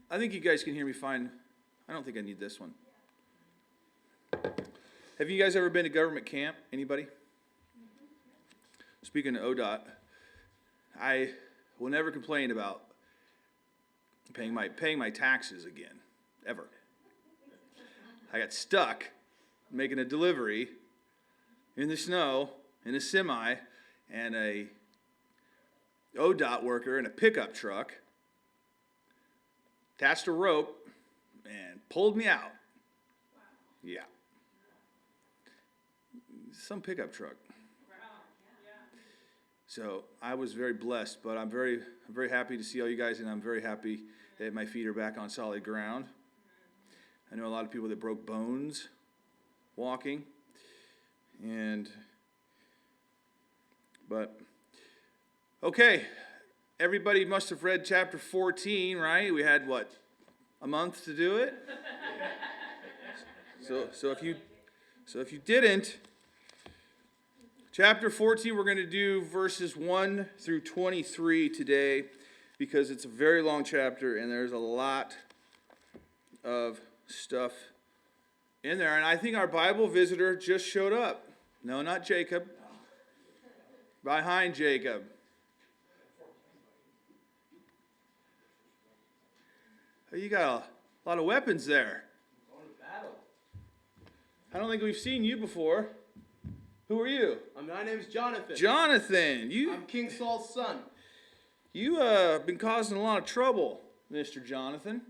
I think you guys can hear me fine. I don't think I need this one. Have you guys ever been to government camp? Anybody? Speaking of ODOT, I will never complain about paying my taxes again, ever. I got stuck making a delivery in the snow in a semi, and a ODOT worker in a pickup truck attached a rope and pulled me out. Yeah. Some pickup truck. So I was very blessed, but I'm very happy to see all you guys, and I'm very happy that my feet are back on solid ground. I know a lot of people that broke bones walking, but okay, everybody must have read chapter 14, right? We had what, a month to do it? So if you didn't, chapter 14, we're going to do verses 1 through 23 today, because it's a very long chapter and there's a lot of stuff in there. And I think our Bible visitor just showed up. No, not Jacob. Behind Jacob. You got a lot of weapons there. I don't think we've seen you before. Who are you? My name's Jonathan. Jonathan, I'm King Saul's son. You been causing a lot of trouble, Mr. Jonathan.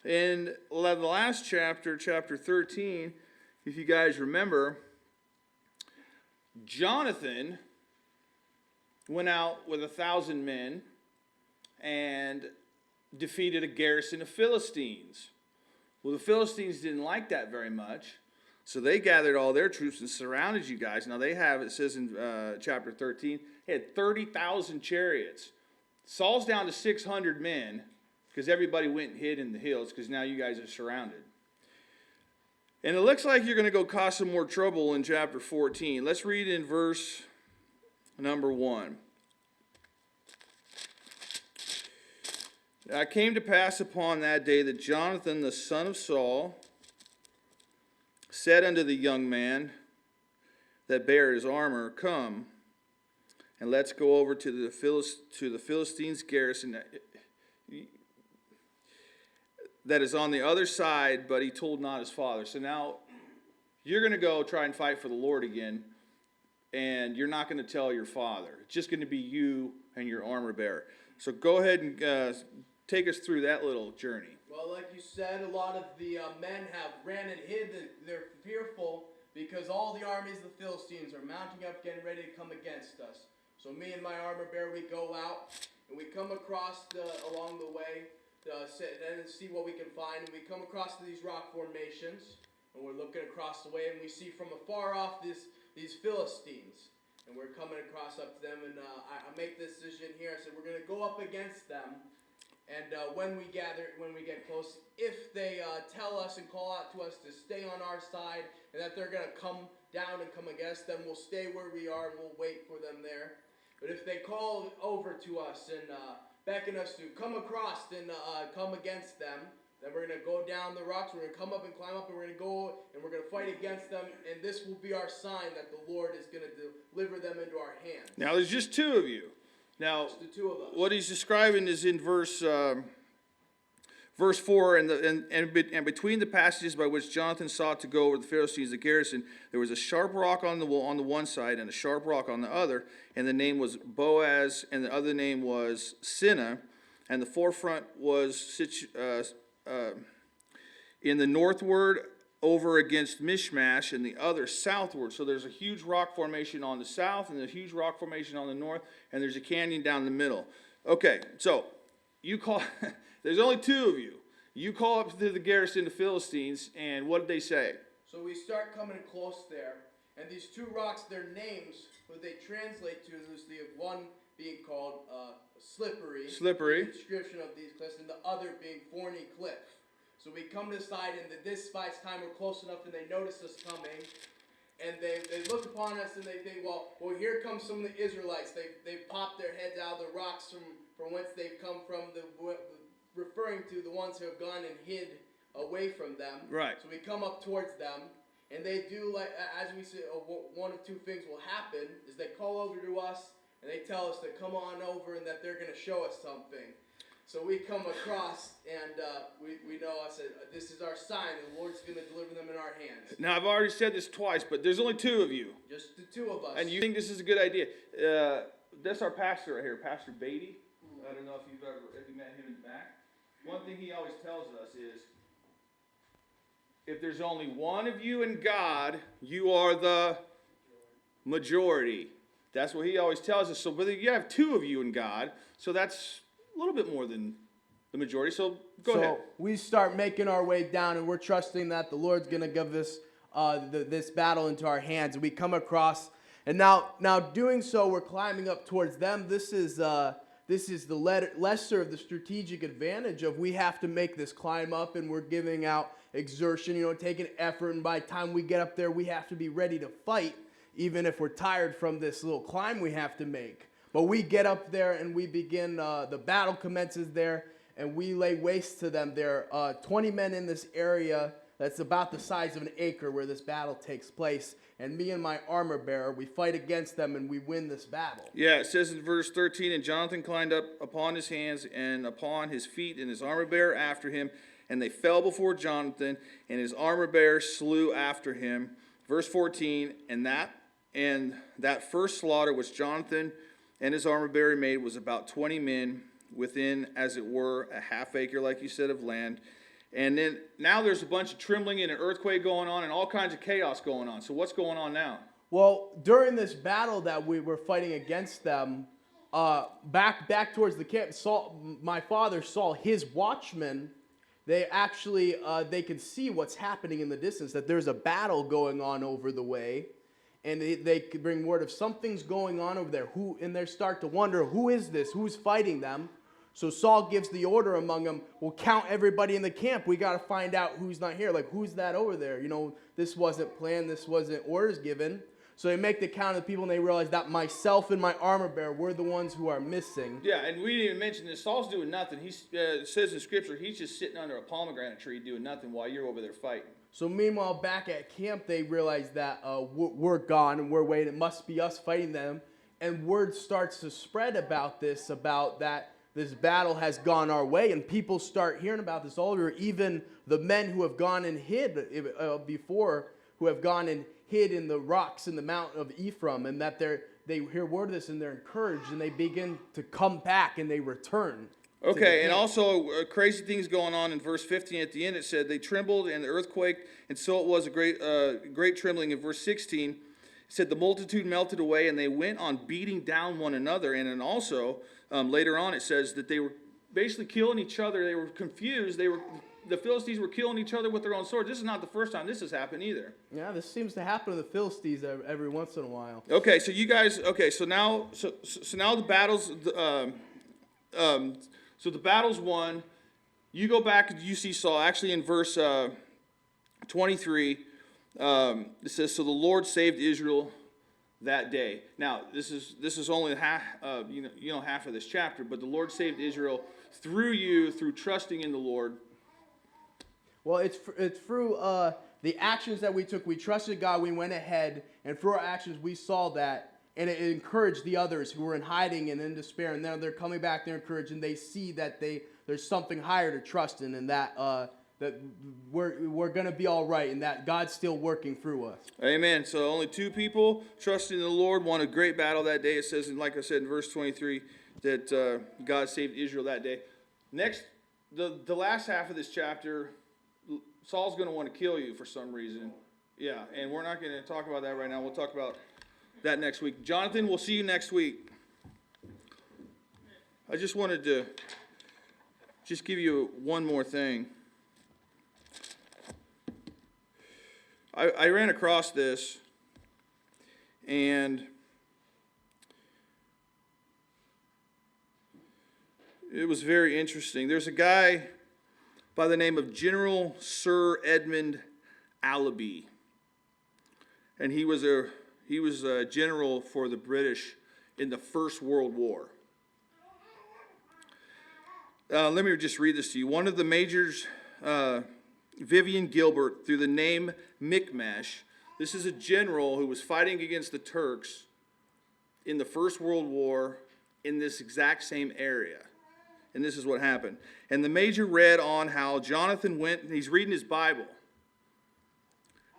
In the last chapter, chapter 13, if you guys remember, Jonathan went out with 1,000 men and defeated a garrison of Philistines. Well, the Philistines didn't like that very much, so they gathered all their troops and surrounded you guys. Now they have, it says in chapter 13, they had 30,000 chariots. Saul's down to 600 men because everybody went and hid in the hills because now you guys are surrounded. And it looks like you're going to go cause some more trouble in chapter 14. Let's read in verse number 1. It came to pass upon that day that Jonathan the son of Saul said unto the young man that bare his armor, Come, and let's go over to the Philistines' garrison that is on the other side, but he told not his father. So now you're going to go try and fight for the Lord again, and you're not going to tell your father. It's just going to be you and your armor bearer. So go ahead and take us through that little journey. Well, like you said, a lot of the men have ran and hid. They're fearful because all the armies of the Philistines are mounting up, getting ready to come against us. So me and my armor bearer, we go out, and we come across along the way and see what we can find. And we come across to these rock formations, and we're looking across the way, and we see from afar off these Philistines. And we're coming across up to them, and I make this decision here. I said, we're going to go up against them. And when we get close, if they tell us and call out to us to stay on our side and that they're going to come down and come against them, we'll stay where we are and we'll wait for them there. But if they call over to us and beckon us to come across and come against them, then we're going to go down the rocks, we're going to come up and climb up, and we're going to go and we're going to fight against them, and this will be our sign that the Lord is going to deliver them into our hands. Now, there's just two of you. Now, the two of us. What he's describing is in verse 4, and between the passages by which Jonathan sought to go over the Philistines, the garrison, there was a sharp rock on the one side and a sharp rock on the other, and the name was Boaz, and the other name was Sinah, and the forefront was in the northward over against Mishmash, and the other southward. So there's a huge rock formation on the south and a huge rock formation on the north, and there's a canyon down the middle. Okay, so you call, there's only two of you. You call up to the garrison of the Philistines, and what did they say? So we start coming close there, and these two rocks, their names, what they translate to is the one being called slippery. Slippery. The description of these cliffs, and the other being thorny cliff. So we come to the side, and this by this time we're close enough, and they notice us coming, and they look upon us, and they think, well, here come some of the Israelites. They pop their heads out of the rocks from whence they've come from, referring to the ones who have gone and hid away from them. Right. So we come up towards them, and they do, like, as we say, one of two things will happen, is they call over to us, and they tell us to come on over and that they're going to show us something. So we come across, and we know, I said, this is our sign. The Lord's going to deliver them in our hands. Now, I've already said this twice, but there's only two of you. Just the two of us. And you think this is a good idea. That's our pastor right here, Pastor Beatty. I don't know if you met him in the back. One thing he always tells us is, if there's only one of you in God, you are the majority. That's what he always tells us. So whether you have two of you in God, so that's a little bit more than the majority. So go ahead. So we start making our way down, and we're trusting that the Lord's going to give this this battle into our hands. And we come across, and now doing so, we're climbing up towards them. This is the lesser of the strategic advantage of we have to make this climb up, and we're giving out exertion, taking effort, and by the time we get up there, we have to be ready to fight, even if we're tired from this little climb we have to make. But we get up there, and we begin, the battle commences there, and we lay waste to them. There are 20 men in this area that's about the size of an acre where this battle takes place, and me and my armor bearer, we fight against them, and we win this battle. Yeah, it says in verse 13, and Jonathan climbed up upon his hands and upon his feet, and his armor bearer after him, and they fell before Jonathan, and his armor bearer slew after him. Verse 14, and that first slaughter which Jonathan and his armor bearer made was about 20 men within, as it were, a half acre, like you said, of land. And then now there's a bunch of trembling and an earthquake going on and all kinds of chaos going on. So what's going on now? Well, during this battle that we were fighting against them, back towards the camp, my father saw his watchmen. They actually, they can see what's happening in the distance, that there's a battle going on over the way. And they could bring word of something's going on over there. And they start to wonder, who is this? Who's fighting them? So Saul gives the order among them, we'll count everybody in the camp. We got to find out who's not here. Like, who's that over there? This wasn't planned. This wasn't orders given. So they make the count of the people, and they realize that myself and my armor bearer, we're the ones who are missing. Yeah, and we didn't even mention this. Saul's doing nothing. It says in Scripture, he's just sitting under a pomegranate tree doing nothing while you're over there fighting. So meanwhile, back at camp, they realize that we're gone and we're waiting. It must be us fighting them. And word starts to spread about this battle has gone our way. And people start hearing about this all over. Even the men who have gone and hid before, who have gone and hid in the rocks in the mountain of Ephraim, and that they hear word of this and they're encouraged and they begin to come back and they return. Okay, and also crazy things going on in verse 15 at the end. It said they trembled and the earthquake, and so it was a great trembling. In verse 16, it said the multitude melted away and they went on beating down one another. And then also later on it says that they were basically killing each other. They were confused. The Philistines were killing each other with their own swords. This is not the first time this has happened either. Yeah, this seems to happen to the Philistines every once in a while. Okay, so you guys. Okay, so now the battles. So the battle's won. You go back and you see Saul. Actually, in verse 23, it says, "So the Lord saved Israel that day." Now, this is only half half of this chapter, but the Lord saved Israel through trusting in the Lord. Well, it's through the actions that we took. We trusted God. We went ahead, and through our actions, we saw that. And it encouraged the others who were in hiding and in despair. And now they're coming back, they're encouraged, and they see that there's something higher to trust in, and that we're going to be all right, and that God's still working through us. Amen. So only two people trusting in the Lord won a great battle that day. It says, like I said in verse 23, that God saved Israel that day. Next, the last half of this chapter, Saul's going to want to kill you for some reason. Yeah, and we're not going to talk about that right now. We'll talk about that next week. Jonathan, we'll see you next week. I just wanted to give you one more thing. I ran across this, and it was very interesting. There's a guy by the name of General Sir Edmund Allaby, and he was a general for the British in the First World War. Let me just read this to you. One of the majors, Vivian Gilbert, through the name Mi'kmash. This is a general who was fighting against the Turks in the First World War in this exact same area. And this is what happened. And the major read on how Jonathan went, he's reading his Bible.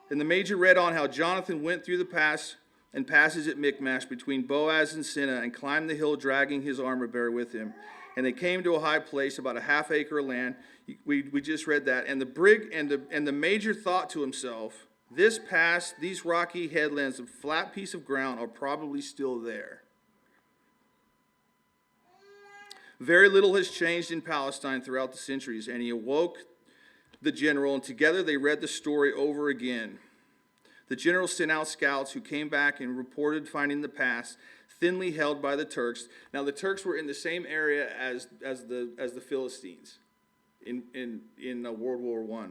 And the major read on how Jonathan went through the pass and passes at Mi'kmash between Boaz and Sinah and climbed the hill dragging his armor bearer with him. And they came to a high place, about a half acre of land. We just read that. And the major thought to himself, this pass, these rocky headlands, a flat piece of ground are probably still there. Very little has changed in Palestine throughout the centuries. And he awoke the general, and together they read the story over again. The general sent out scouts who came back and reported finding the pass thinly held by the Turks. Now the Turks were in the same area as the Philistines in World War I.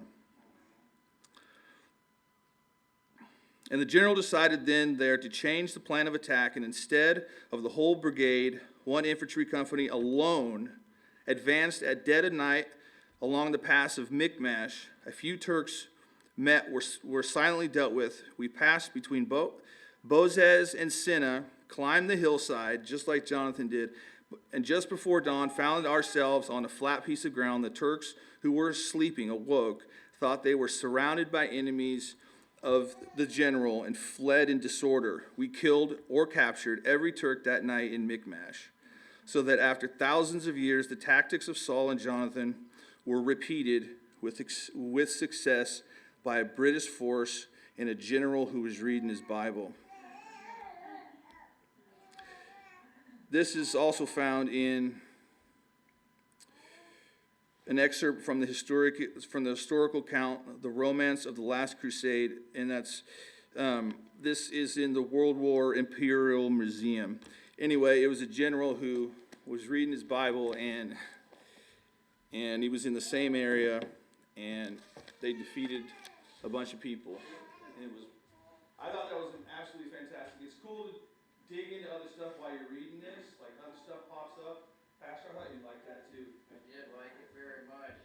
And the general decided then there to change the plan of attack, and instead of the whole brigade, one infantry company alone advanced at dead of night along the pass of Mi'kmash. A few Turks were silently dealt with. We passed between Bozez and Sinah, climbed the hillside, just like Jonathan did, and just before dawn found ourselves on a flat piece of ground. The Turks, who were sleeping, awoke, thought they were surrounded by enemies of the general, and fled in disorder. We killed or captured every Turk that night in Mi'kmash, so that after thousands of years, the tactics of Saul and Jonathan were repeated with success by a British force and a general who was reading his Bible. This is also found in an excerpt from the historical account, The Romance of the Last Crusade, and this is in the World War Imperial Museum. Anyway, it was a general who was reading his Bible, and he was in the same area, and they defeated a bunch of people. And I thought that was absolutely fantastic. It's cool to dig into other stuff while you're reading this, like other stuff pops up. Pastor, I thought you'd like that too. I did like it very much.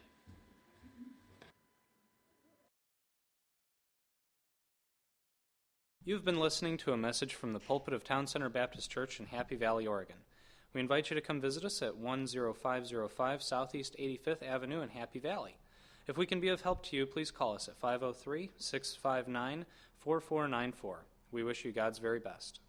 You've been listening to a message from the pulpit of Town Center Baptist Church in Happy Valley, Oregon. We invite you to come visit us at 10505 Southeast 85th Avenue in Happy Valley. If we can be of help to you, please call us at 503-659-4494. We wish you God's very best.